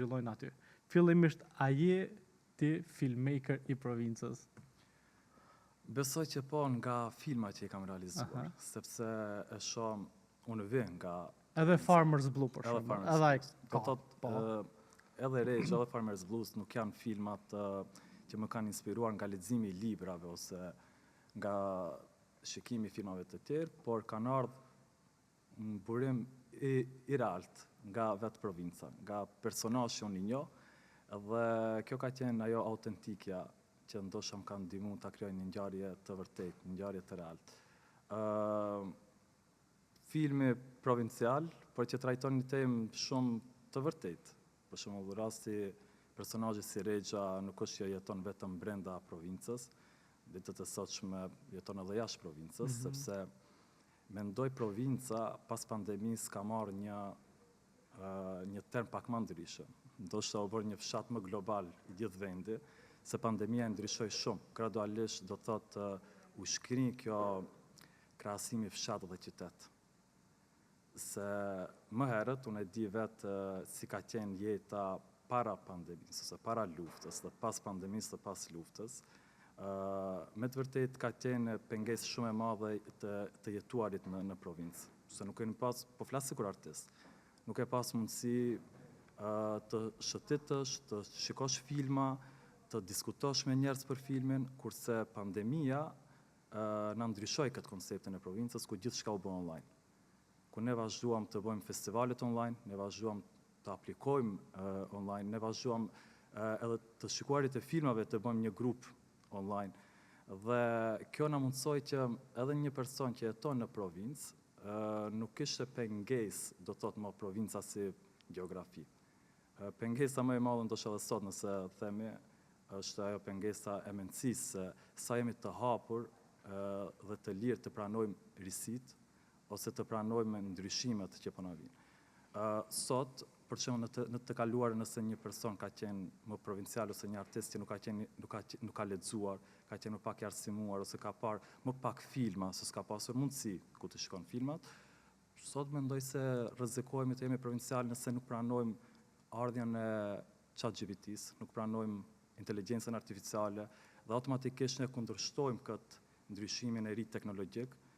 fillojnë aty. Fillimisht, a je ti filmmaker i provincës? Besoj që po nga filma që i kam realizuar, sepse e shoh unë vjen nga edhe Farmers Blue për shembull. Edhe Rage, edhe Farmers Blues nuk janë filmat që më kanë inspiruar nga leximi i librave ose nga shikimi i filmave të tjerë, por kanë ardhur në burim i realt nga vetë provinca, nga personazhi unë i njoh, dhe kjo ka qenë ajo autentikja që ndoshta më kanë ndihmuar ta krijoj një ngjarje të vërtetë, një ngjarje të realt. Filmi provincial, por që trajton një temë shumë të vërtetë. Për shembull, rasti personazhi si Regja nuk është që jeton vetëm brenda provincës, ditët e sotshme jeton edhe jashtë provincës, sepse mendoj provinca pas pandemisë ka marrë një term pak më ndryshe. Ndoshta u bërë një fshat më global i gjithë vendi, se pandemia e ndryshoi shumë. Gradualisht do thotë u shkrin kjo krahasimi fshat dhe qytet. Se më herët, unë e di vetë si ka qenë jeta para pandemisë, ose para luftës, dhe pas pandemisë dhe pas luftës. Me të vërtet ka qenë pengesë shumë e madhe të jetuarit në provincë. Se nuk e pas, po flas sikur artist, nuk e pas mundësi të shëtitësh, të shikosh filma, të diskutosh me njerëz për filmin, kurse pandemia na ndryshoi këtë konceptin e provincës, ku gjithçka u bë online. Ku ne vazhduam të bëjmë festivalet online, ne vazhduam të aplikojmë online, ne vazhduam edhe të shikuarit e filmave të bëjmë një grup online. Dhe kjo na mundsoi që edhe një person që jeton në provincë nuk kishte pengesë, do thotë më provinca si gjeografi. Pengesa më e madhe ndoshta edhe sot nëse themi është ajo pengesa e mendësisë, sa jemi të hapur dhe të lirë të pranojmë risit, ose të pranojmë ndryshimet që po na vijnë. Sot, për shembull në të kaluar, nëse një person ka qenë më provincial ose një artist që nuk ka lexuar, ka qenë më pak i arsimuar ose ka parë më pak filma, ose s'ka pasur mundësi ku të shikon filmat, sot mendoj se rrezikohemi të jemi provincial nëse nuk pranojmë ardhjen e ChatGPT-s, nuk pranojmë inteligjencën artificiale, dhe automatikisht ne kundërshtojmë këtë ndryshimin e ri teknologjik,